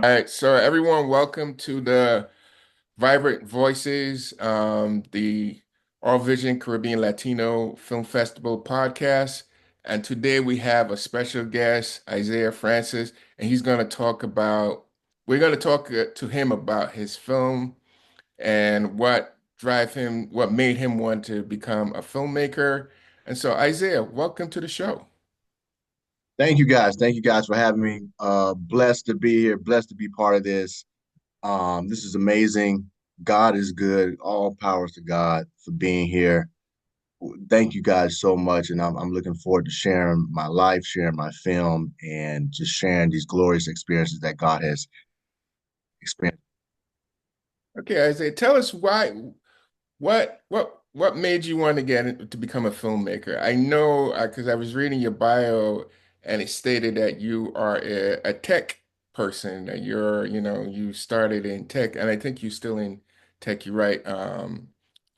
All right, so everyone, welcome to the Vibrant Voices, the All Vision Caribbean Latino Film Festival podcast. And today we have a special guest, Isaiah Francis, and we're going to talk to him about his film and what made him want to become a filmmaker. And so, Isaiah, welcome to the show. Thank you guys. Thank you guys for having me. Blessed to be here, blessed to be part of this. This is amazing. God is good. All powers to God for being here. Thank you guys so much. And I'm looking forward to sharing my life, sharing my film, and just sharing these glorious experiences that God has experienced. Okay, Isaiah, tell us what made you want to to become a filmmaker? I know because I was reading your bio and it stated that you are a tech person, that you started in tech, and I think you're still in tech. You write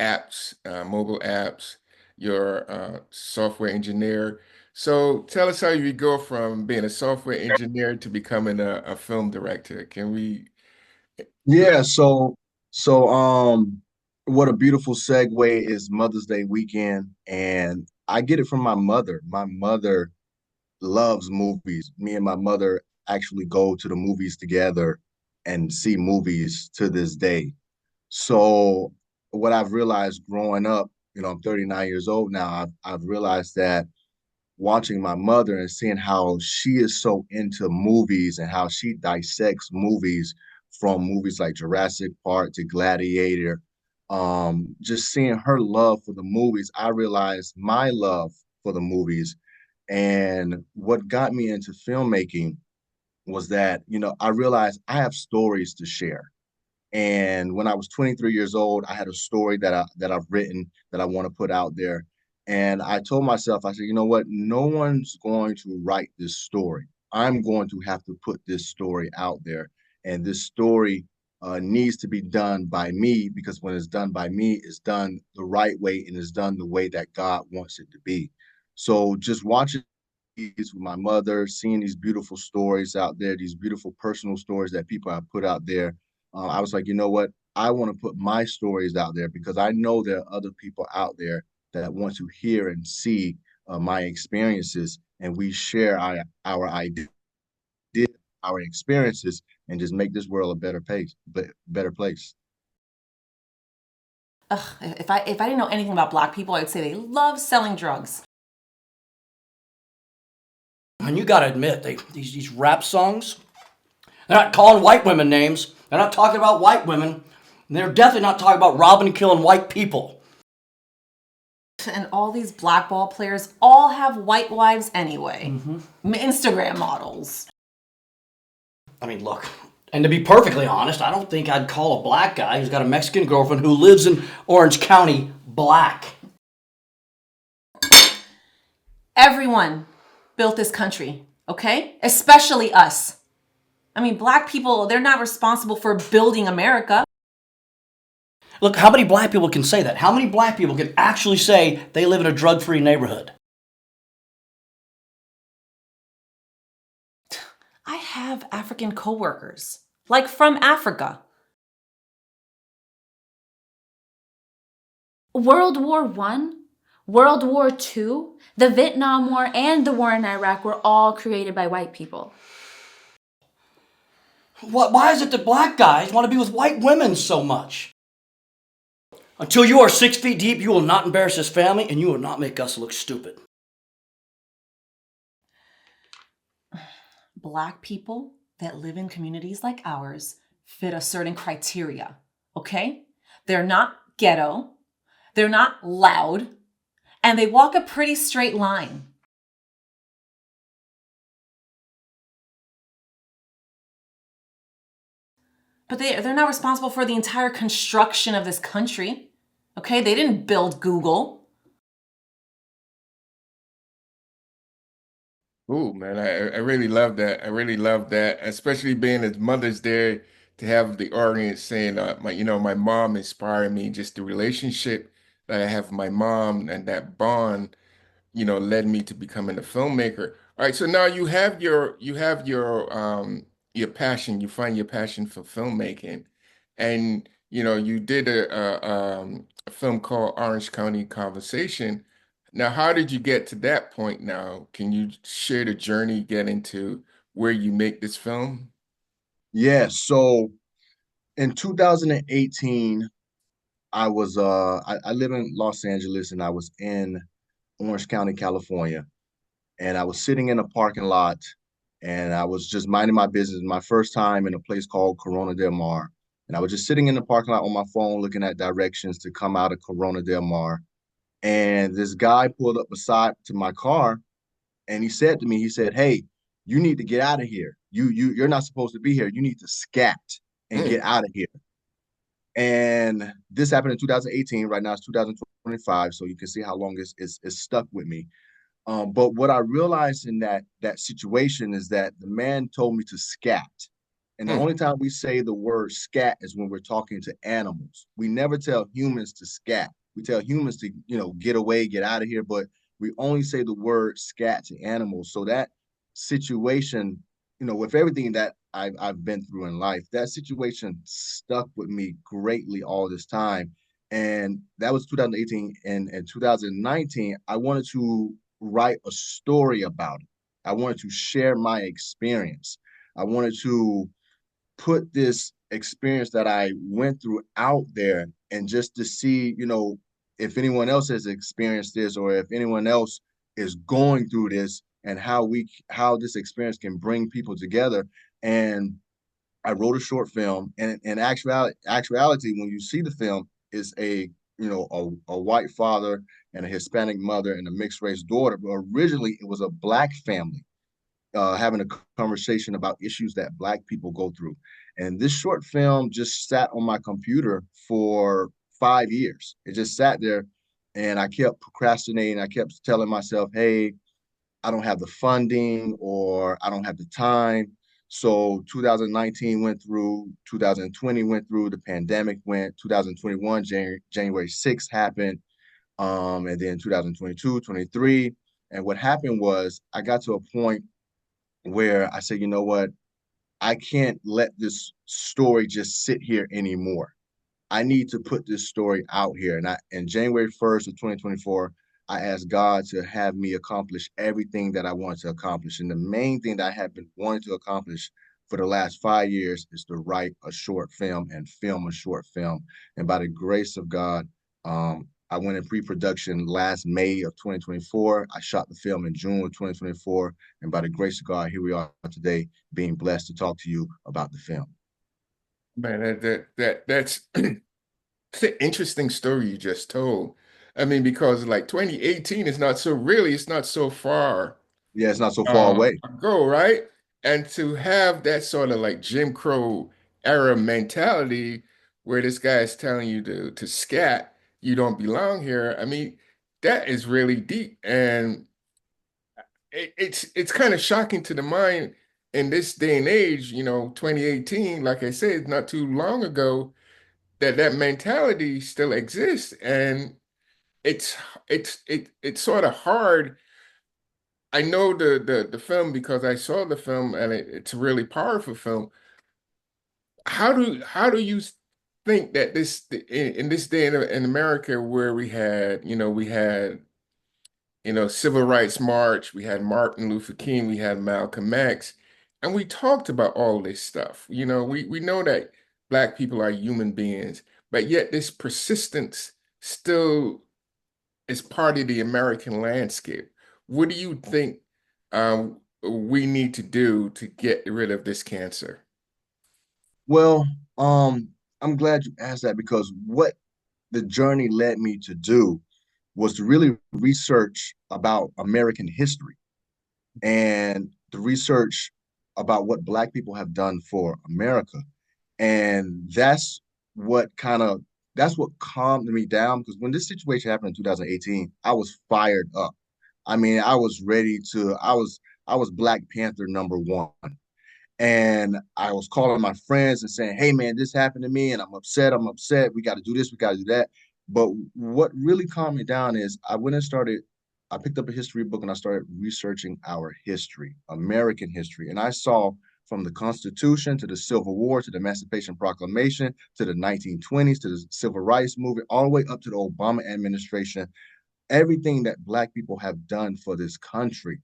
apps, mobile apps, you're a software engineer. So tell us how you go from being a software engineer to becoming a film director. Can we? Yeah, so what a beautiful segue is Mother's Day weekend, and I get it from my mother. My mother loves movies. Me and my mother actually go to the movies together and see movies to this day. So what I've realized growing up, I'm 39 years old now. I've realized that watching my mother and seeing how she is so into movies and how she dissects movies from movies like Jurassic Park to Gladiator, just seeing her love for the movies, I realized my love for the movies. And what got me into filmmaking was that, I realized I have stories to share. And when I was 23 years old, I had a story that I've written that I want to put out there. And I told myself, I said, you know what? No one's going to write this story. I'm going to have to put this story out there. And this story needs to be done by me because when it's done by me, it's done the right way and it's done the way that God wants it to be. So just watching with my mother, seeing these beautiful stories out there, these beautiful personal stories that people have put out there. I was like, you know what? I want to put my stories out there because I know there are other people out there that want to hear and see my experiences, and we share our ideas, our experiences, and just make this world a better place, but better place. Ugh, if I didn't know anything about black people, I'd say they love selling drugs. And you gotta admit, these rap songs, they're not calling white women names. They're not talking about white women. And they're definitely not talking about robbing and killing white people. And all these black ball players all have white wives anyway. Instagram models. I mean, look, and to be perfectly honest, I don't think I'd call a black guy who's got a Mexican girlfriend who lives in Orange County black. Everyone built this country, okay? Especially us. I mean, black people, they're not responsible for building America. Look, how many black people can say that? How many black people can actually say they live in a drug-free neighborhood? I have African coworkers, like from Africa. World War I, World War II, the Vietnam War, and the war in Iraq were all created by white people. Why is it that black guys want to be with white women so much? Until you are 6 feet deep, you will not embarrass this family and you will not make us look stupid. Black people that live in communities like ours fit a certain criteria, okay? They're not ghetto, they're not loud, and they walk a pretty straight line. But they're not responsible for the entire construction of this country, okay? They didn't build Google. Ooh, man, I really love that. I really love that, especially being as Mother's Day to have the audience saying, my mom inspired me. Just the relationship that I have with my mom and that bond, led me to becoming a filmmaker. All right, so now you have your your passion, you find your passion for filmmaking. And you did a film called Orange County Conversation. Now, how did you get to that point now? Can you share the journey getting to where you make this film? Yeah, so in 2018, I live in Los Angeles and I was in Orange County, California, and I was sitting in a parking lot and I was just minding my business. My first time in a place called Corona Del Mar. And I was just sitting in the parking lot on my phone looking at directions to come out of Corona Del Mar. And this guy pulled up beside to my car and he said to me, he said, "Hey, you need to get out of here. You're not supposed to be here. You need to scat and Mm, get out of here." And this happened in 2018. Right now it's 2025, so you can see how long it's stuck with me. But what I realized in that situation is that the man told me to scat. And the mm, only time we say the word scat is when we're talking to animals. We never tell humans to scat. We tell humans to, get away, get out of here, but we only say the word scat to animals. So that situation, with everything that I've been through in life, that situation stuck with me greatly all this time. And that was 2018. And in 2019, I wanted to write a story about it. I wanted to share my experience. I wanted to put this experience that I went through out there and just to see, if anyone else has experienced this or if anyone else is going through this and how this experience can bring people together. And I wrote a short film, and in actuality, when you see the film, is a white father and a Hispanic mother and a mixed race daughter. But originally, it was a black family having a conversation about issues that black people go through. And this short film just sat on my computer for 5 years. It just sat there, and I kept procrastinating. I kept telling myself, "Hey, I don't have the funding or I don't have the time." So 2019 went through, 2020 went through, the pandemic went, 2021, January 6th happened, and then 2022, 23. And what happened was I got to a point where I said, you know what? I can't let this story just sit here anymore. I need to put this story out here. And in January 1st of 2024, I asked God to have me accomplish everything that I wanted to accomplish. And the main thing that I have been wanting to accomplish for the last 5 years is to write a short film and film a short film. And by the grace of God, I went in pre-production last May of 2024. I shot the film in June of 2024. And by the grace of God, here we are today, being blessed to talk to you about the film. man, that's it's an interesting story you just told. I mean, because like 2018 is not so really, it's not so far Yeah, it's not so far away. ago, right? And to have that sort of like Jim Crow era mentality where this guy is telling you to scat, you don't belong here. I mean, that is really deep. And it's kind of shocking to the mind in this day and age, 2018, like I said, not too long ago, that mentality still exists. And it's it's sort of hard. I know the film because I saw the film and it's a really powerful film. How do you think that in this day in America where we had civil rights march, we had Martin Luther King, we had Malcolm X, and we talked about all this stuff. We know that Black people are human beings, but yet this persistence still is part of the American landscape. What do you think we need to do to get rid of this cancer? Well, I'm glad you asked that because what the journey led me to do was to really research about American history and the research about what Black people have done for America. And that's what calmed me down because when this situation happened in 2018, I was fired up. I mean, I was Black Panther number one. And I was calling my friends and saying, "Hey man, this happened to me and I'm upset. I'm upset. We got to do this. We got to do that." But what really calmed me down is I picked up a history book and I started researching our history, American history. And I saw from the Constitution to the Civil War to the Emancipation Proclamation to the 1920s to the Civil Rights Movement, all the way up to the Obama administration, everything that Black people have done for this country.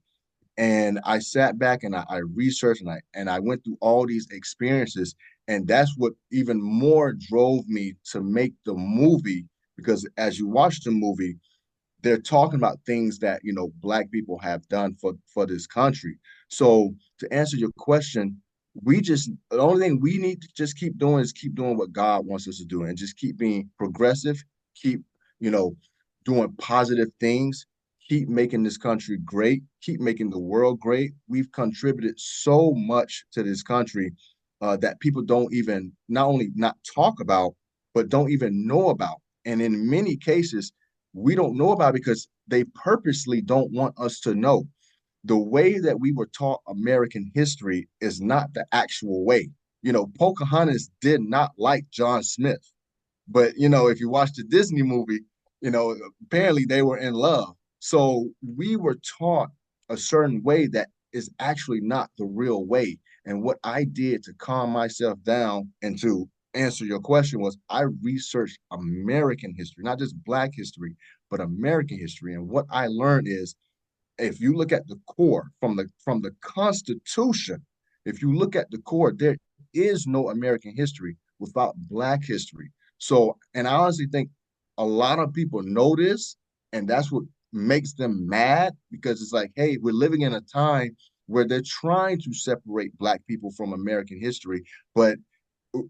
And I sat back and I researched and I went through all these experiences. And that's what even more drove me to make the movie, because as you watch the movie, they're talking about things that Black people have done for this country. So to answer your question, the only thing we need to just keep doing is keep doing what God wants us to do, and just keep being progressive, keep you know doing positive things, keep making this country great, keep making the world great. We've contributed so much to this country that people don't even not only not talk about, but don't even know about. And in many cases, we don't know about it because they purposely don't want us to know. The way that we were taught American history is not the actual way. Pocahontas did not like John Smith, but if you watch the Disney movie, apparently they were in love. So we were taught a certain way that is actually not the real way. And what I did to calm myself down and to answer your question was I researched American history, not just Black history, but American history. And what I learned is if you look at the core from the Constitution, if you look at the core, there is no American history without Black history. So, and I honestly think a lot of people know this, and that's what makes them mad, because it's like, hey, we're living in a time where they're trying to separate Black people from American history, but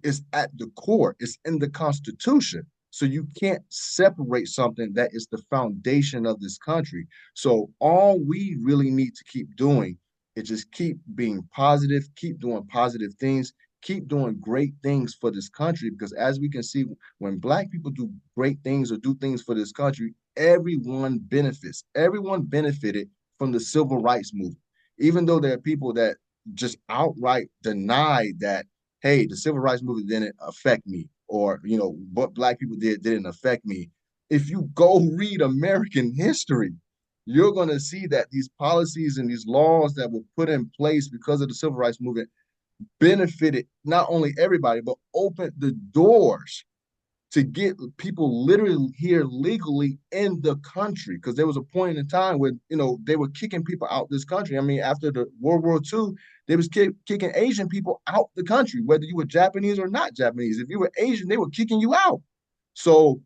it's at the core, it's in the Constitution. So you can't separate something that is the foundation of this country. So all we really need to keep doing is just keep being positive, keep doing positive things, keep doing great things for this country. Because as we can see, when Black people do great things or do things for this country, everyone benefits. Everyone benefited from the civil rights movement. Even though there are people that just outright deny that, hey, the civil rights movement didn't affect me, or what Black people did didn't affect me. If you go read American history, you're going to see that these policies and these laws that were put in place because of the civil rights movement benefited not only everybody, but opened the doors to get people literally here legally in the country. Because there was a point in time where they were kicking people out this country. I mean, after the World War II, they was kicking Asian people out the country, whether you were Japanese or not Japanese. If you were Asian, they were kicking you out. So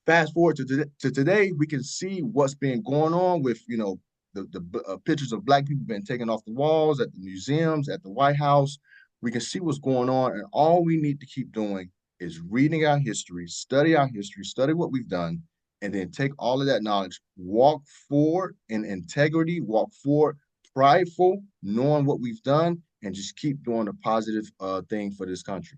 fast forward to today, we can see what's been going on with the pictures of Black people being taken off the walls at the museums, at the White House. We can see what's going on, and all we need to keep doing is reading our history, study what we've done, and then take all of that knowledge, walk forward in integrity, walk forward prideful, knowing what we've done, and just keep doing a positive thing for this country.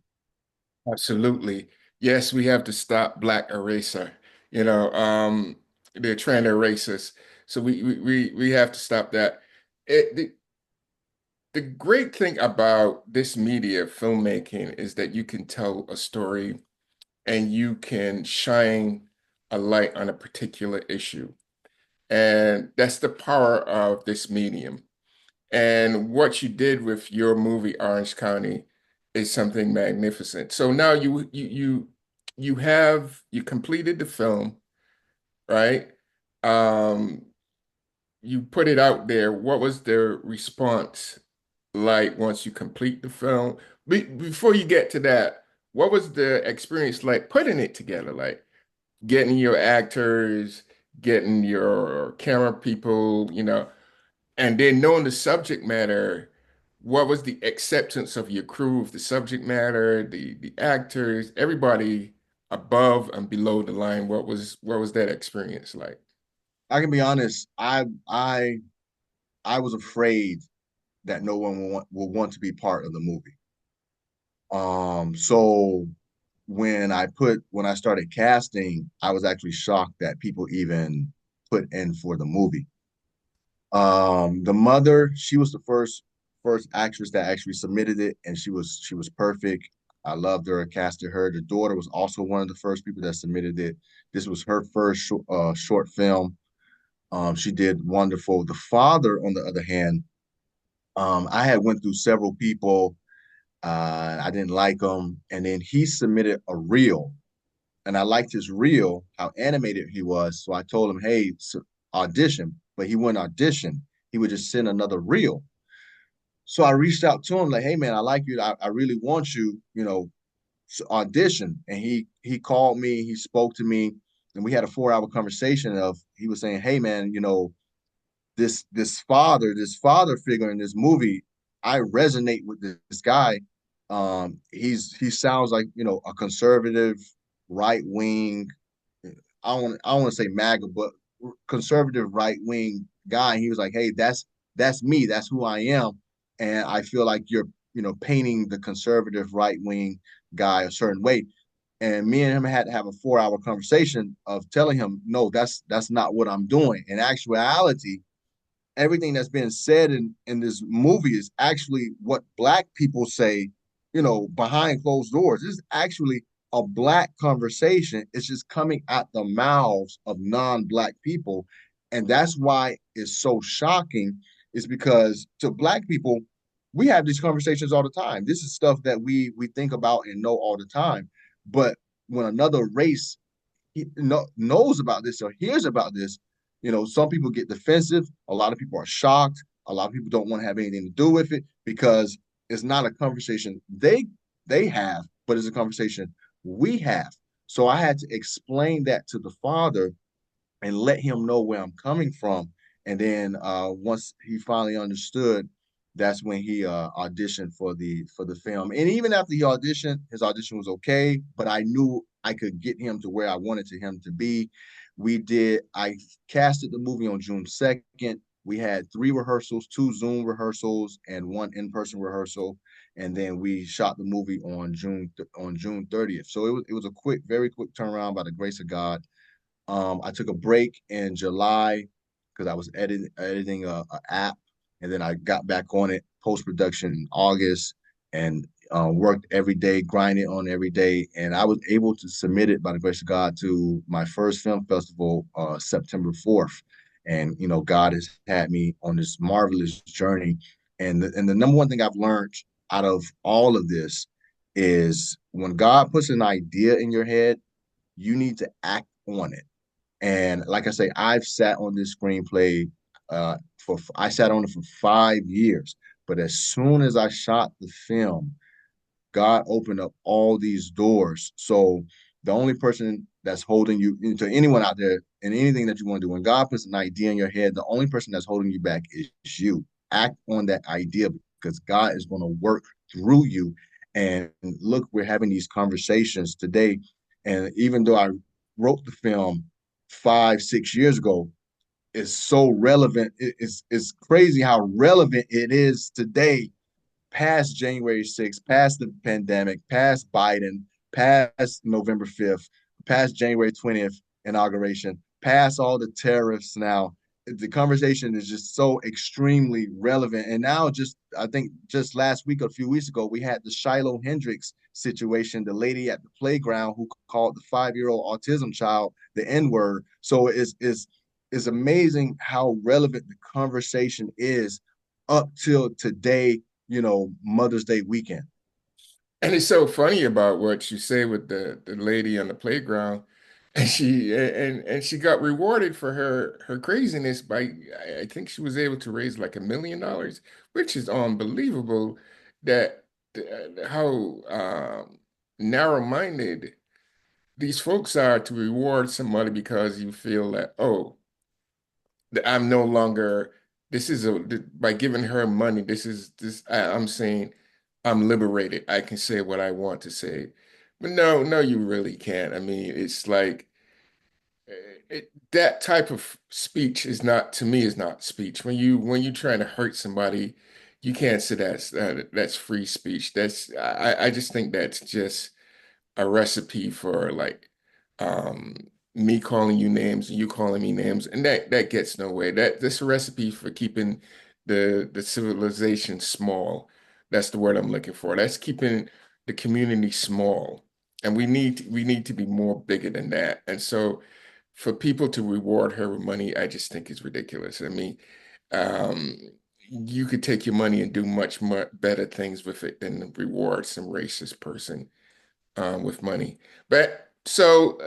Absolutely. Yes, we have to stop Black eraser. You know, they're trying to erase us. So we have to stop that. The great thing about this media, filmmaking, is that you can tell a story and you can shine a light on a particular issue. And that's the power of this medium. And what you did with your movie Orange County is something magnificent. So now you completed the film, right? Um, you put it out there. What was the response like once you complete the film? Before you get to that, what was the experience like putting it together? Like getting your actors, getting your camera people, and then knowing the subject matter, what was the acceptance of your crew of the subject matter, the actors, everybody above and below the line? What was that experience like? I can be honest, I was afraid that no one will want to be part of the movie. So when I started casting, I was actually shocked that people even put in for the movie. The mother, she was the first actress that actually submitted it, and she was perfect. I loved her, I casted her. The daughter was also one of the first people that submitted it. This was her first short film. She did wonderful. The father, on the other hand, I had went through several people. I didn't like them, and then he submitted a reel, and I liked his reel, how animated he was. So I told him, "Hey, audition," but he wouldn't audition. He would just send another reel. So I reached out to him like, "Hey, man, I like you. I really want you. Audition." And he called me. He spoke to me, and we had a 4 hour conversation. Of he was saying, "Hey, man, this father figure in this movie, I resonate with this guy. He sounds like a conservative, right wing. I don't want to say MAGA, but conservative right wing guy." And he was like, "Hey, that's me. That's who I am." And I feel like you're painting the conservative right wing guy a certain way. And me and him had to have a 4 hour conversation of telling him, no, that's not what I'm doing. In actuality, everything that's being said in this movie is actually what Black people say, behind closed doors. This is actually a Black conversation. It's just coming at the mouths of non-Black people. And that's why it's so shocking, is because to Black people, we have these conversations all the time. This is stuff that we think about and know all the time. But when another race knows about this or hears about this, some people get defensive. A lot of people are shocked. A lot of people don't want to have anything to do with it because it's not a conversation they have, but it's a conversation we have. So I had to explain that to the father and let him know where I'm coming from. And then once he finally understood, that's when he auditioned for the film. And even after he auditioned, his audition was okay, but I knew I could get him to where I wanted him to be. I casted the movie on June 2nd. We had 3 rehearsals, 2 Zoom rehearsals, and 1 in-person rehearsal. And then we shot the movie on June 30th. So it was a very quick turnaround by the grace of God. I took a break in July because I was editing a app, and then I got back on it post production in August, and worked every day, grinding on every day, and I was able to submit it by the grace of God to my first film festival, September 4th. And God has had me on this marvelous journey, and the number one thing I've learned out of all of this is when God puts an idea in your head, you need to act on it. And like I say, I've sat on this screenplay I sat on it for 5 years. But as soon as I shot the film, God opened up all these doors. So the only person that's holding you, to anyone out there in anything that you want to do, when God puts an idea in your head, the only person that's holding you back is you. Act on that idea because God is going to work through you. And look, we're having these conversations today. And even though I wrote the film 5, 6 years ago, it's so relevant. It's crazy how relevant it is today, past January 6th, past the pandemic, past Biden, past November 5th, past January 20th inauguration, past all the tariffs now. The conversation is just so extremely relevant. And now, I think just last week, a few weeks ago, we had the Shiloh Hendricks situation, the lady at the playground who called the 5-year-old autism child the N-word. So it's amazing how relevant the conversation is up till today, Mother's Day weekend. And it's so funny about what you say with the lady on the playground, and she got rewarded for her craziness by, I think she was able to raise like $1 million, which is unbelievable. That how narrow-minded these folks are to reward somebody because you feel that, oh, I'm no longer, this is by giving her money, I'm saying I'm liberated. I can say what I want to say. But no, no, you really can't. I mean, it's like that type of speech is not, to me, is not speech. When you trying to hurt somebody, you can't say that's free speech. I just think that's just a recipe for like um me calling you names and you calling me names, and that gets nowhere. That's a recipe for keeping the civilization small. That's the word I'm looking for. That's keeping the community small, and we need to be more bigger than that. And so for people to reward her with money, I just think is ridiculous. I mean, um you could take your money and do much more better things with it than reward some racist person with money. But so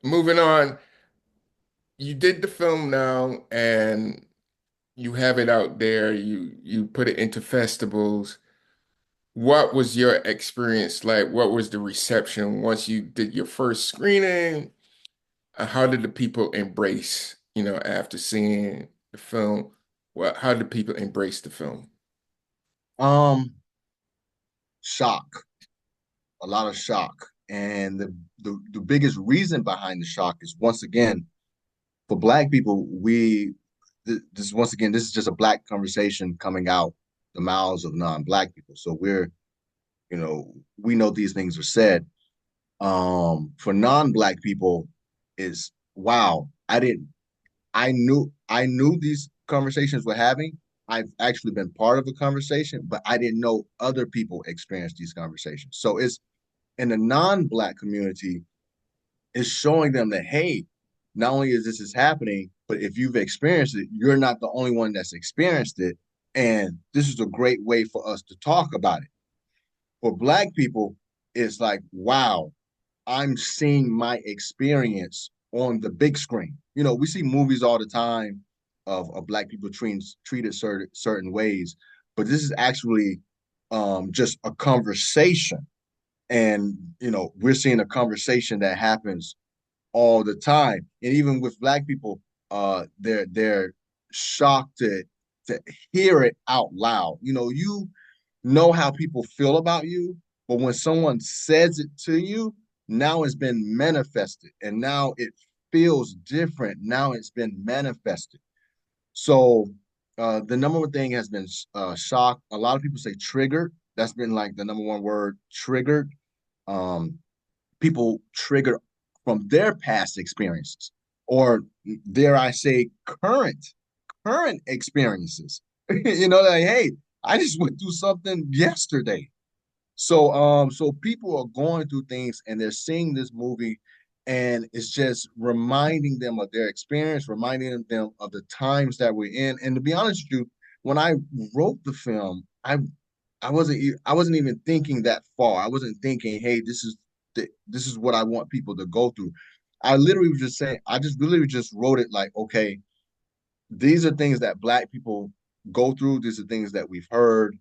moving on, you did the film now and you have it out there. You put it into festivals. What was your experience like? What was the reception once you did your first screening? How did the people embrace, after seeing the film? How did people embrace the film? Um, Shock, a lot of shock. And the biggest reason behind the shock is, once again, for Black people, this once again, this is just a Black conversation coming out the mouths of non-Black people. So we know these things are said. For non-Black people, is wow, I knew these conversations were having. I've actually been part of a conversation, but I didn't know other people experienced these conversations. So it's in the non-Black community, it's showing them that, hey, not only is this happening, but if you've experienced it, you're not the only one that's experienced it. And this is a great way for us to talk about it. For Black people, it's like, wow, I'm seeing my experience on the big screen. We see movies all the time of Black people treated certain ways, but this is actually just a conversation. And we're seeing a conversation that happens all the time. And even with Black people, they're shocked to hear it out loud. You know how people feel about you, but when someone says it to you, now it's been manifested, and now it feels different. Now it's been manifested. So the number one thing has been shock. A lot of people say triggered. That's been like the number one word, triggered. Um, People triggered from their past experiences, or dare I say, current experiences. Like, hey, I just went through something yesterday. So people are going through things and they're seeing this movie, and it's just reminding them of their experience, reminding them of the times that we're in. And to be honest with you, when I wrote the film, I wasn't even thinking that far. I wasn't thinking, hey, this is what I want people to go through. I literally was just saying, I just literally just wrote it like, okay, these are things that Black people go through. These are things that we've heard.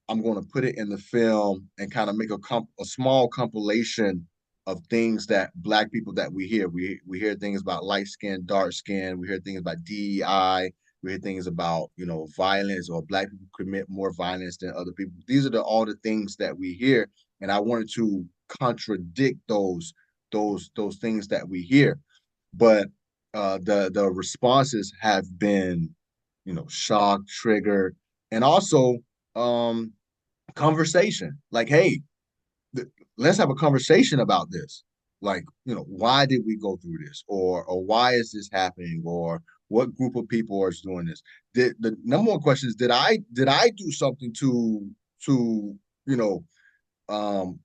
I'm going to put it in the film and kind of make a small compilation of things that Black people that we hear. We hear things about light skin, dark skin. We hear things about DEI. We hear things about violence, or Black people commit more violence than other people. These are all the things that we hear, and I wanted to contradict those things that we hear. But the responses have been, shock, trigger, and also um, conversation. Like, hey, let's have a conversation about this. Like, why did we go through this, or why is this happening, or what group of people are doing this? The number one question is, did I do something to um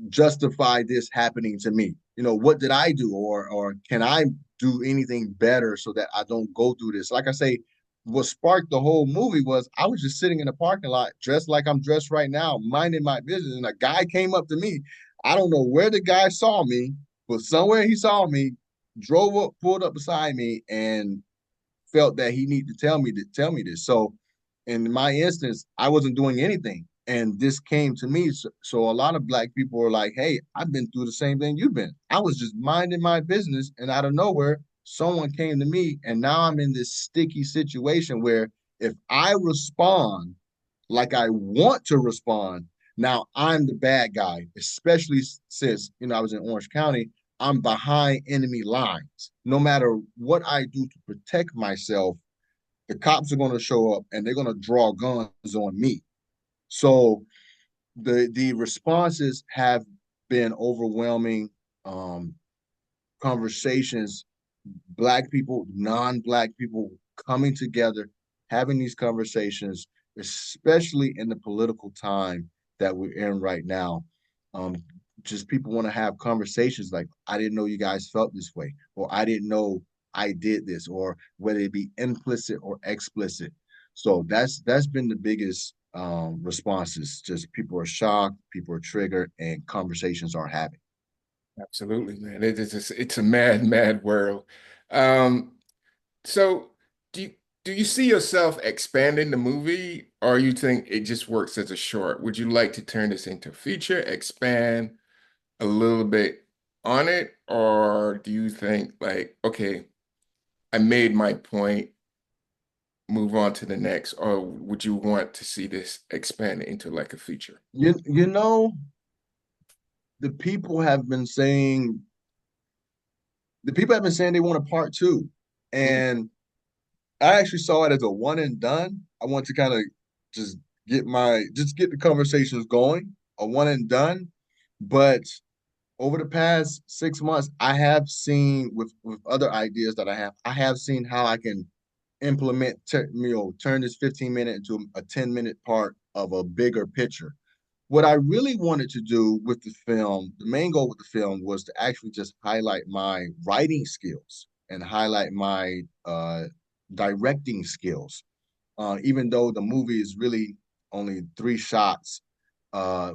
justify this happening to me? What did I do, or can I do anything better so that I don't go through this? Like I say, what sparked the whole movie was I was just sitting in a parking lot, dressed like I'm dressed right now, minding my business, and a guy came up to me. I don't know where the guy saw me, but somewhere he saw me, drove up, pulled up beside me, and felt that he needed to tell me this. So in my instance, I wasn't doing anything. And this came to me. So a lot of Black people are like, hey, I've been through the same thing you've been. I was just minding my business, and out of nowhere, someone came to me, and now I'm in this sticky situation where if I respond like I want to respond, now I'm the bad guy, especially since, I was in Orange County. I'm behind enemy lines. No matter what I do to protect myself, the cops are going to show up and they're going to draw guns on me. So the responses have been overwhelming. Um, Conversations, Black people, non-Black people coming together, having these conversations, especially in the political time that we're in right now. Um, just people want to have conversations like, I didn't know you guys felt this way, or I didn't know I did this, or whether it be implicit or explicit. So that's been the biggest responses. Just people are shocked, people are triggered, and conversations are having. Absolutely, man. It's a mad, mad world. Um, so do you do you see yourself expanding the movie, or you think it just works as a short? Would you like to turn this into a feature, expand a little bit on it, or do you think like, okay, I made my point, move on to the next, or would you want to see this expand into like a feature? You know, the people have been saying they want a part two. Mm, And I actually saw it as a one and done. I want to kind of just get the conversations going, a one and done. But over the past 6 months, I have seen with other ideas that I have seen how I can turn this 15-minute into a 10-minute part of a bigger picture. What I really wanted to do with the film, the main goal with the film was to actually just highlight my writing skills and highlight my directing skills. Even though the movie is really only three shots,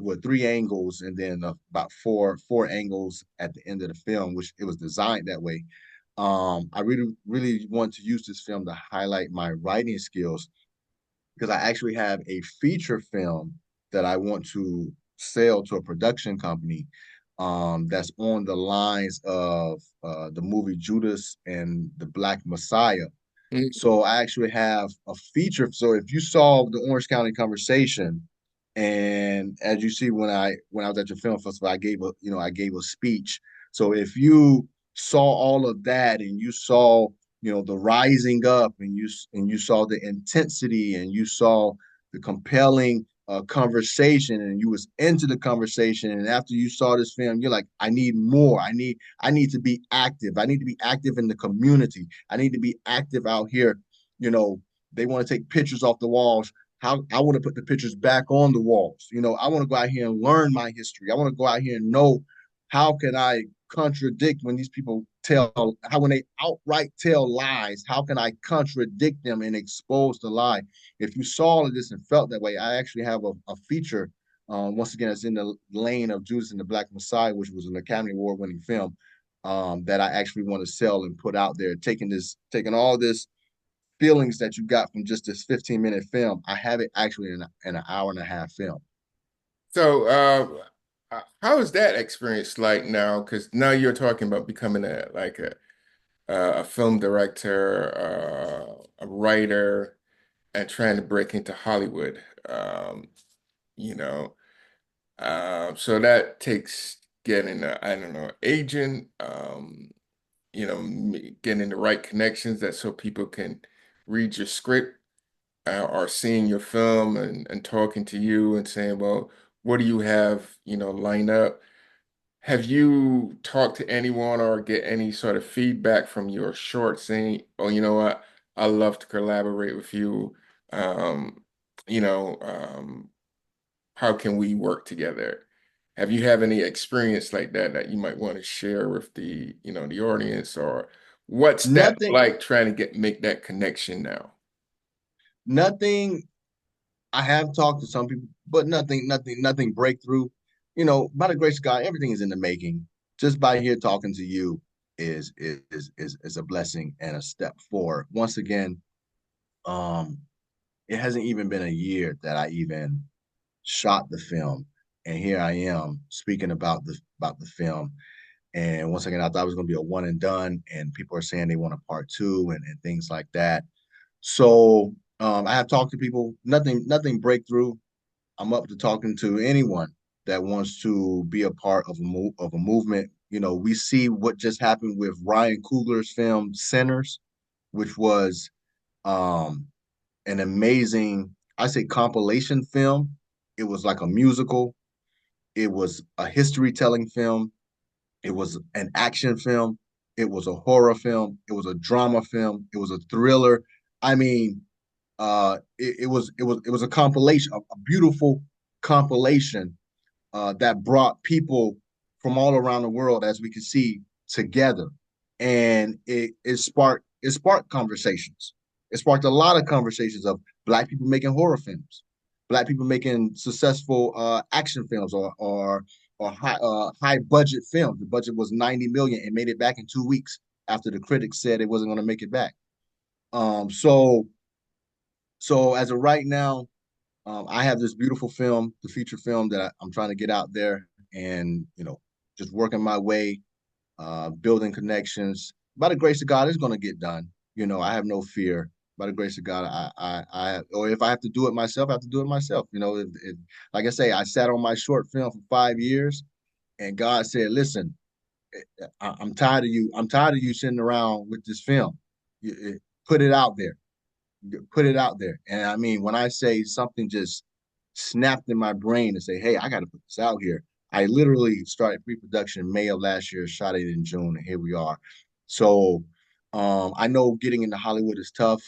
with three angles, and then about four angles at the end of the film, which it was designed that way. I really want to use this film to highlight my writing skills because I actually have a feature film that I want to sell to a production company, that's on the lines of the movie Judas and the Black Messiah. mm, So I actually have a feature. So if you saw the Orange County Conversation, and as you see when I was at your film festival, I gave a speech. So if you saw all of that and you saw the rising up, and you saw the intensity, and you saw the compelling conversation, and you was into the conversation, and after you saw this film, you're like, I need more. I need to be active. I need to be active in the community. I need to be active out here. You know, they want to take pictures off the walls. How I want to put the pictures back on the walls. I want to go out here and learn my history. I want to go out here and know how can I contradict when these people when they outright tell lies. How can I contradict them and expose the lie? If you saw all of this and felt that way, I actually have a feature. Once again, it's in the lane of Judas and the Black Messiah, which was an Academy Award winning film, that I actually want to sell and put out there, taking all this feelings that you got from just this 15-minute film. I have it actually in an hour and a half film. So, how is that experience like now? Because now you're talking about becoming a film director, a writer, and trying to break into Hollywood. You know, so that takes getting I don't know, agent, getting the right connections that so people can read your script, or seeing your film and talking to you and saying, well, what do you have, lined up? Have you talked to anyone or get any sort of feedback from your short saying, oh, you know what, I love to collaborate with you. Um, you know, how can we work together? Have you have any experience like that that you might want to share with the audience, or what's that Nothing, like trying to make that connection now? nothing. I have talked to some people, but nothing breakthrough. By the grace of God, everything is in the making. Just by here talking to you is a blessing and a step forward. Once again, um, it hasn't even been a year that I even shot the film, and here I am speaking about the film. And once again, I thought it was going to be a one and done, and people are saying they want a part two, and things like that. So I have talked to people, nothing breakthrough. I'm up to talking to anyone that wants to be a part of a movement. We see what just happened with Ryan Coogler's film Sinners, which was um, an amazing, I say, compilation film. It was like a musical. It was a history telling film. It was an action film. It was a horror film. It was a drama film. It was a thriller. I mean, it was a compilation, a beautiful compilation, that brought people from all around the world, as we can see, together, and it sparked conversations. It sparked a lot of conversations of Black people making horror films, Black people making successful action films or high budget films. The budget was 90 million and made it back in 2 weeks after the critics said it wasn't going to make it back. So as of right now, I have this beautiful film, the feature film that I'm trying to get out there, and just working my way, building connections. By the grace of God, it's going to get done. I have no fear. By the grace of God, or if I have to do it myself, I have to do it myself. Like I say, I sat on my short film for 5 years, and God said, "Listen, I'm tired of you. I'm tired of you sitting around with this film. Put it out there. Put it out there." And I mean, when I say something just snapped in my brain and say, "Hey, I got to put this out here," I literally started pre-production in May of last year, shot it in June, and here we are. So I know getting into Hollywood is tough,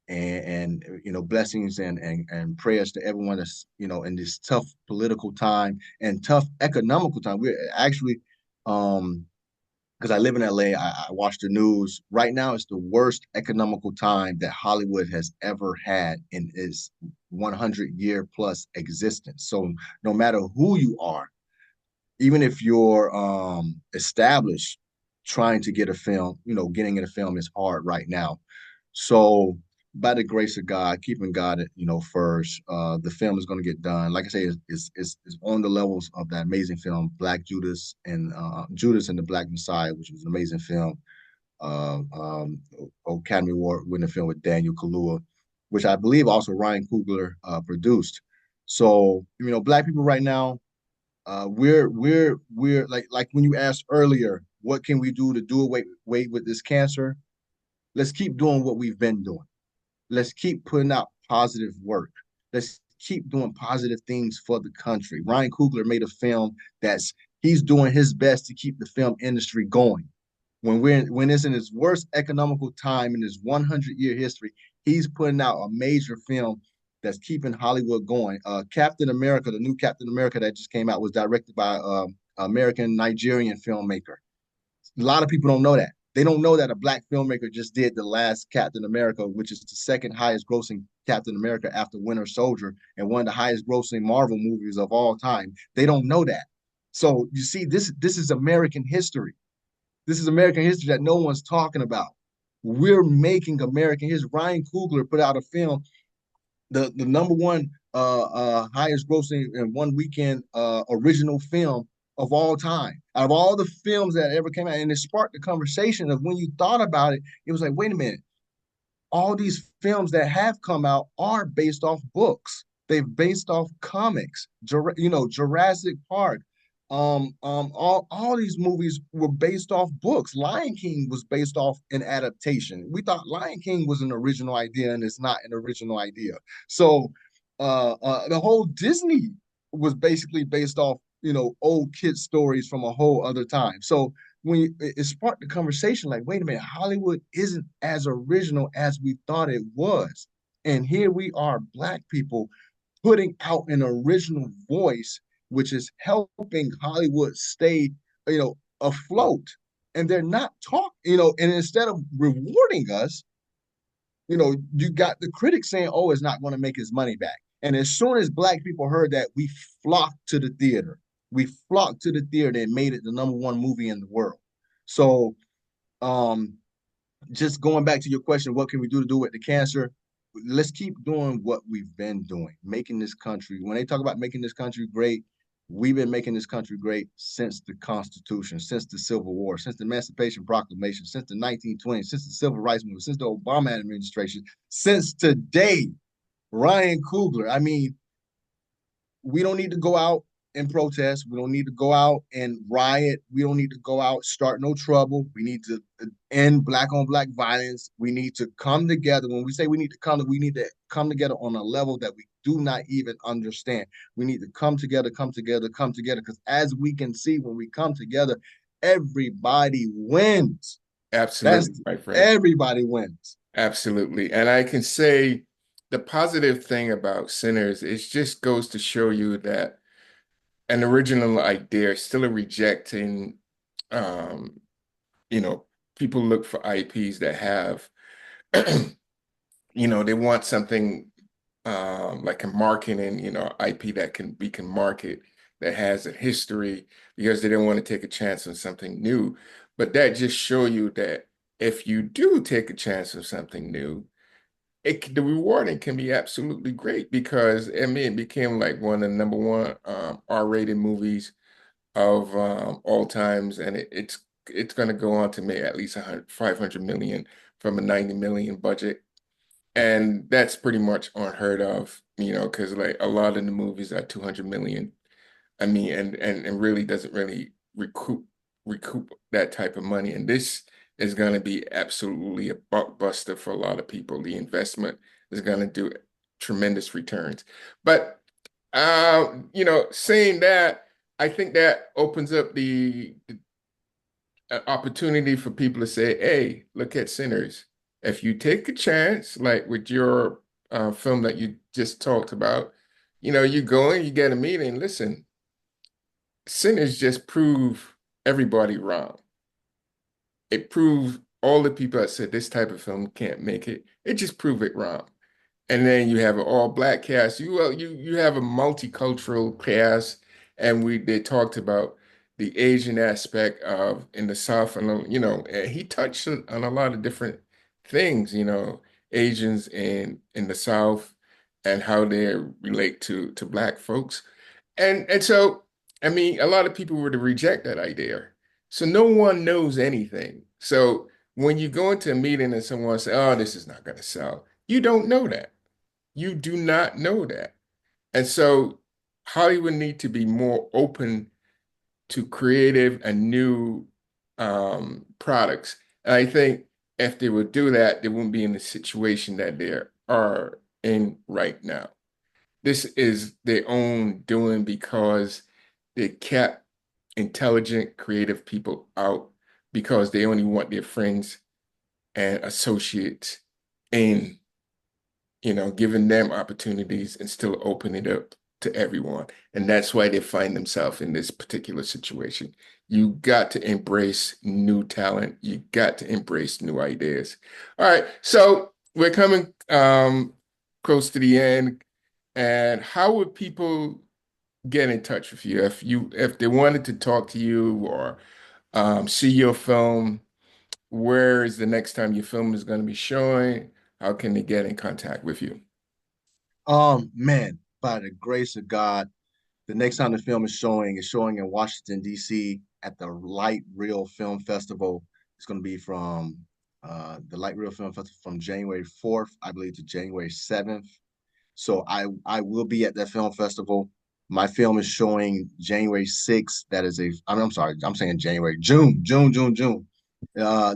and blessings and prayers to everyone that's in this tough political time and tough economical time. We're actually because I live in LA, I watch the news. Right now, it's the worst economical time that Hollywood has ever had in its 100-year plus existence. So no matter who you are, even if you're established, trying to get a film, getting in a film is hard right now. So by the grace of God, keeping God, first, the film is going to get done. Like I say, it's on the levels of that amazing film, Black Judas and Judas and the Black Messiah, which was an amazing film. Uh, um, Academy Award winning film with Daniel Kaluuya, which I believe also Ryan Coogler produced. So Black people right now, we're like when you asked earlier, what can we do to do away with this cancer? Let's keep doing what we've been doing. Let's keep putting out positive work. Let's keep doing positive things for the country. Ryan Coogler made a film he's doing his best to keep the film industry going. When it's in its worst economical time in his 100-year history, he's putting out a major film that's keeping Hollywood going. Captain America, the new Captain America that just came out, was directed by American Nigerian filmmaker. A lot of people don't know that. They don't know that a black filmmaker just did the last Captain America, which is the second highest grossing Captain America after Winter Soldier and one of the highest grossing Marvel movies of all time. They don't know that. So you see, this is American history. This is American history that no one's talking about. We're making American history. Ryan Coogler put out a film, the number one highest grossing in one weekend original film of all time. Out of all the films that ever came out, and it sparked the conversation of when you thought about it, it was like, wait a minute, all these films that have come out are based off books. They've based off comics. Jurassic Park. All these movies were based off books. Lion King was based off an adaptation. We thought Lion King was an original idea, and it's not an original idea. So, the whole Disney was basically based off old kid stories from a whole other time. So it sparked the conversation, like, wait a minute, Hollywood isn't as original as we thought it was. And here we are, black people, putting out an original voice, which is helping Hollywood stay, afloat. And they're not and instead of rewarding us, you got the critics saying, oh, it's not going to make his money back. And as soon as black people heard that, we flocked to the theater. We flocked to the theater and made it the number one movie in the world. So, just going back to your question, what can we do to do with the cancer? Let's keep doing what we've been doing, making this country. When they talk about making this country great, we've been making this country great since the Constitution, since the Civil War, since the Emancipation Proclamation, since the 1920s, since the Civil Rights Movement, since the Obama administration, since today. Ryan Coogler. I mean, we don't need to go out and protest. We don't need to go out and riot. We don't need to go out, start no trouble. We need to end black on black violence. We need to come together. When we say we need to come together on a level that we do not even understand. We need to come together, come together, come together. Because as we can see, when we come together, everybody wins. Absolutely, my friend. Everybody wins. Absolutely. And I can say the positive thing about Sinners, it just goes to show you that an original idea is still a rejecting, um, you know, people look for IPs that have, they want something like a marketing, IP that we can market that has a history because they don't want to take a chance on something new. But that just show you that if you do take a chance on something new, the rewarding can be absolutely great because I mean it became like one of the number one R-rated movies of all times, and it's going to go on to make at least 500 million from a 90 million budget. And that's pretty much unheard of, because like a lot of the movies are 200 million. I mean, and really doesn't really recoup that type of money. And this is going to be absolutely a buckbuster for a lot of people. The investment is going to do tremendous returns. But saying that, I think that opens up the opportunity for people to say, "Hey, look at Sinners. If you take a chance, like with your film that you just talked about, you go in, you get a meeting. Listen, Sinners just prove everybody wrong. It proves all the people that said this type of film can't make it. It just proved it wrong. And then you have an all black cast. You have a multicultural cast, and they talked about the Asian aspect of in the South, and and he touched on a lot of different things, Asians in the South and how they relate to black folks. And so, I mean, a lot of people were to reject that idea. So no one knows anything. So when you go into a meeting and someone says, "Oh, this is not going to sell," you don't know that. You do not know that. And so Hollywood need to be more open to creative and new products. And I think if they would do that, they wouldn't be in the situation that they are in right now. This is their own doing because they kept intelligent, creative people out because they only want their friends and associates in giving them opportunities and still opening it up to everyone. And that's why they find themselves in this particular situation. You got to embrace new talent. You got to embrace new ideas. All right, so we're coming close to the end. And how would people get in touch with you if they wanted to talk to you or see your film? Where is the next time your film is going to be showing? How can they get in contact with you? Man, by the grace of God, the next time the film is showing in Washington, D.C. at the Light Reel Film Festival. It's going to be from the Light Reel Film Festival from January 4th, I believe, to January 7th. So I will be at that film festival. My film is showing January 6th. I'm sorry, I'm saying January, June. The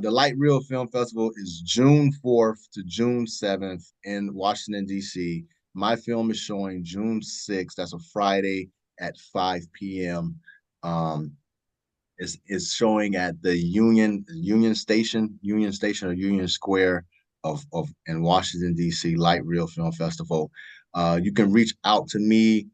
Light Reel Film Festival is June 4th to June 7th in Washington, D.C. My film is showing June 6th. That's a Friday at 5 p.m. Um, is showing at the Union Station or Union Square of in Washington D.C. Light Reel Film Festival. You can reach out to me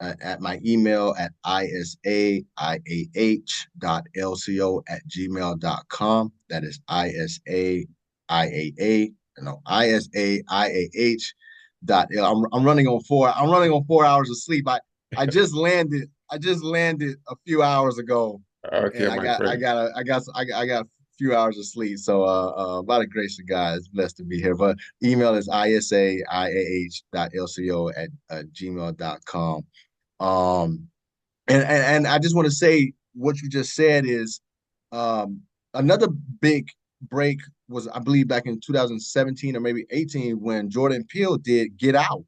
at my email at isaiah.lco@gmail.com. That is isaiah dot I'm running on 4 hours of sleep. I just landed a few hours ago, Okay, and my friend. I got a few hours of sleep. So by the grace of God, it's blessed to be here. But email is isaiah.lco at gmail.com. Um, and I just want to say what you just said is um, another big break was, I believe, back in 2017 or maybe 18 when Jordan Peele did Get Out.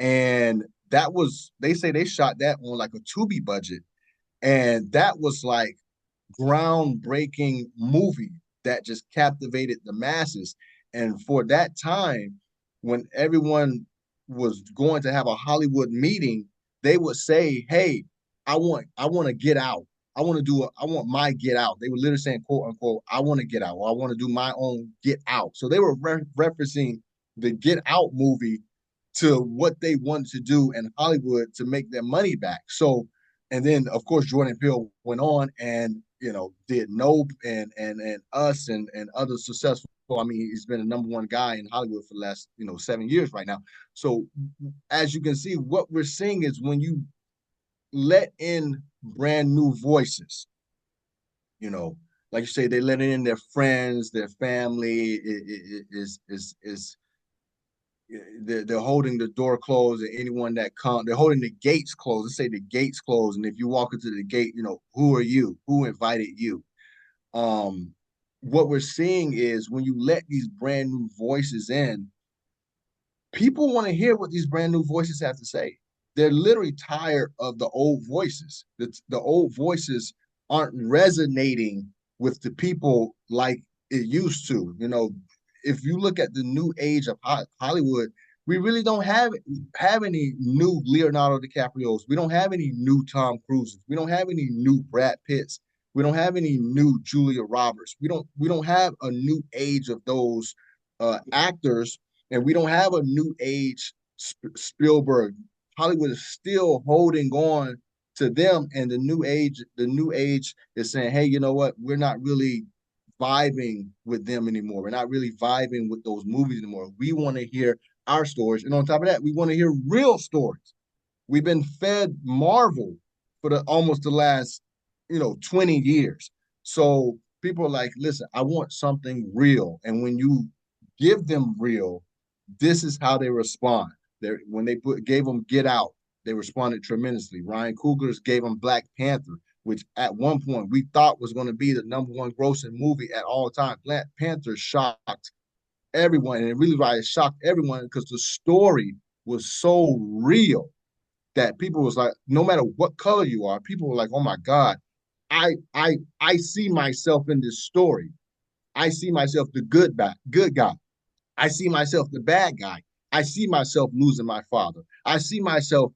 And that was, they say they shot that on like a Tubi budget. And that was like groundbreaking movie that just captivated the masses. And for that time, when everyone was going to have a Hollywood meeting, they would say, "Hey, I want to get out. I want my get out." They were literally saying, "quote unquote," "I want to get out," or "I want to do my own get out." So they were referencing the Get Out movie to what they wanted to do in Hollywood to make their money back. So, and then of course Jordan Peele went on and did Nope and Us and other successful I mean, he's been a number one guy in Hollywood for the last, 7 years right now. So as you can see, what we're seeing is when you let in brand new voices, you know, like you say, they let in their friends, their family is they're holding the door closed, and anyone that comes, they're holding the gates closed. Let's say the gates closed, and if you walk into the gate, who are you? Who invited you? Um, what we're seeing is when you let these brand new voices in, people want to hear what these brand new voices have to say. They're literally tired of the old voices. The old voices aren't resonating with the people like it used to. If you look at the new age of Hollywood, we really don't have any new Leonardo DiCaprios. We don't have any new Tom Cruises. We don't have any new Brad Pitts. We don't have any new Julia Roberts. We don't have a new age of those actors, and we don't have a new age Spielberg. Hollywood is still holding on to them, and the new age is saying, hey, you know what? We're not really vibing with them anymore. We're not really vibing with those movies anymore. We want to hear our stories, and on top of that, we want to hear real stories. We've been fed Marvel for almost the last 20 years. So people are like, listen, I want something real. And when you give them real, this is how they respond. When they gave them Get Out, they responded tremendously. Ryan Coogler's gave them Black Panther, which at one point we thought was going to be the number one grossing movie at all time. Black Panther shocked everyone, and it really shocked everyone because the story was so real that people was like, no matter what color you are, people were like, oh my God, I see myself in this story. I see myself the good guy. I see myself the bad guy. I see myself losing my father. I see myself,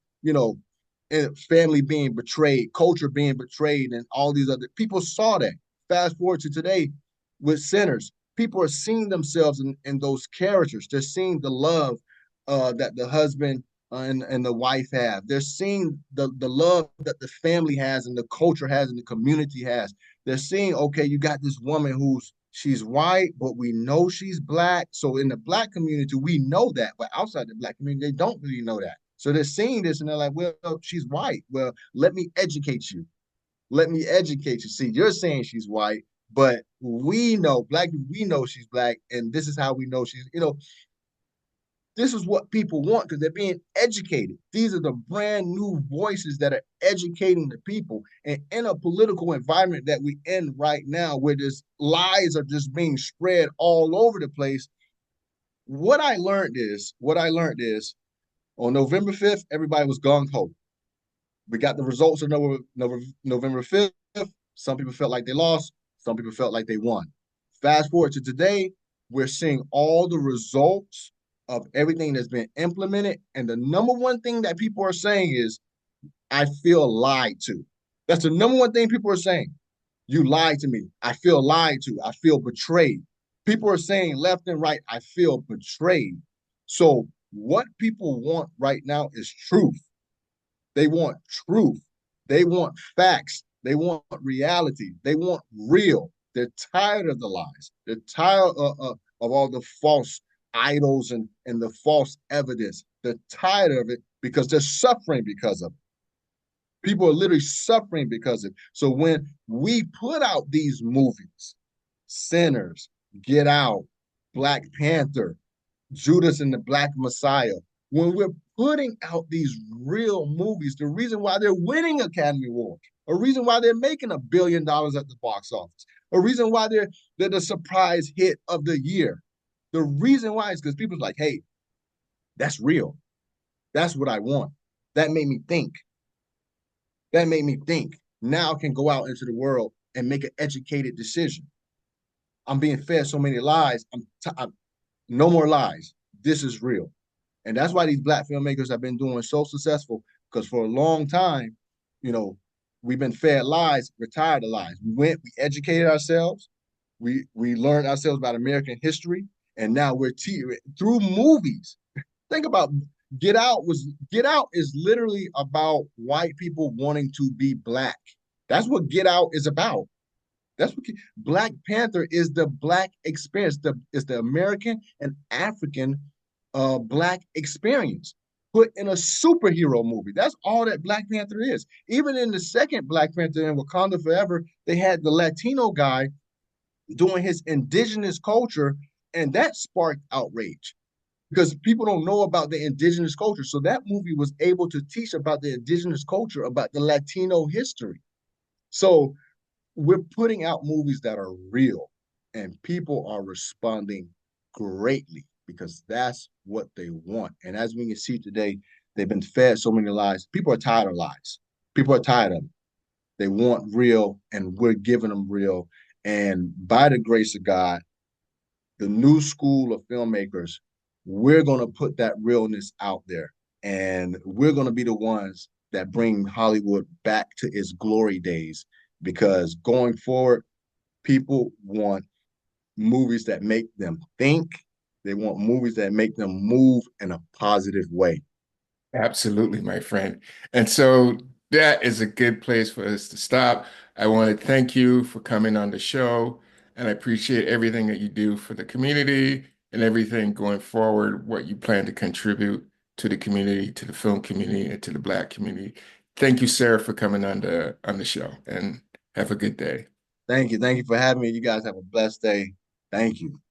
family being betrayed, culture being betrayed, and all these other people saw that. Fast forward to today with Sinners. People are seeing themselves in those characters. They're seeing the love that the husband and the wife have. They're seeing the love that the family has and the culture has and the community has. They're seeing, okay, you got this woman she's white, but we know she's Black. So in the Black community, we know that, but outside the Black community, they don't really know that. So they're seeing this and they're like, well, she's white. Well, let me educate you. Let me educate you. See, you're saying she's white, but we know, Black people, we know she's Black, and this is how we know this is what people want because they're being educated. These are the brand new voices that are educating the people. And in a political environment that we in right now, where this lies are just being spread all over the place, what I learned is on November 5th, everybody was gung-ho. We got the results of November 5th. Some people felt like they lost. Some people felt like they won. Fast forward to today, we're seeing all the results of everything that's been implemented. And the number one thing that people are saying is, I feel lied to. That's the number one thing people are saying. You lied to me. I feel lied to. I feel betrayed. People are saying left and right, I feel betrayed. So what people want right now is truth. They want truth. They want facts. They want reality. They want real. They're tired of the lies. They're tired of all the false idols and the false evidence. They're tired of it because they're suffering because of it. People are literally suffering because of it. So when we put out these movies, Sinners, Get Out, Black Panther, Judas and the Black Messiah, when we're putting out these real movies, the reason why they're winning Academy Awards, a reason why they're making $1 billion at the box office, a reason why they're the surprise hit of the year. The reason why is because people's like, hey, that's real. That's what I want. That made me think. That made me think. Now I can go out into the world and make an educated decision. I'm being fed so many lies. No more lies. This is real. And that's why these Black filmmakers have been doing so successful, because for a long time, you know, we've been fed lies, we're tired of lies. We educated ourselves, we learned ourselves about American history, and now we're through movies. Think about Get Out is literally about white people wanting to be Black. That's what Get Out is about. That's what Black Panther is, the Black experience. It's the American and African Black experience put in a superhero movie. That's all that Black Panther is. Even in the second Black Panther in Wakanda Forever, they had the Latino guy doing his indigenous culture, and that sparked outrage because people don't know about the indigenous culture. So that movie was able to teach about the indigenous culture, about the Latino history. So we're putting out movies that are real, and people are responding greatly because that's what they want. And as we can see today, they've been fed so many lies. People are tired of lies. People are tired of them. They want real, and we're giving them real. And by the grace of God, the new school of filmmakers, we're going to put that realness out there. And we're going to be the ones that bring Hollywood back to its glory days, because going forward, people want movies that make them think. They want movies that make them move in a positive way. Absolutely, my friend. And so that is a good place for us to stop. I want to thank you for coming on the show, and I appreciate everything that you do for the community and everything going forward, what you plan to contribute to the community, to the film community, and to the Black community. Thank you, Sarah, for coming on the show, and have a good day. Thank you. Thank you for having me. You guys have a blessed day. Thank you.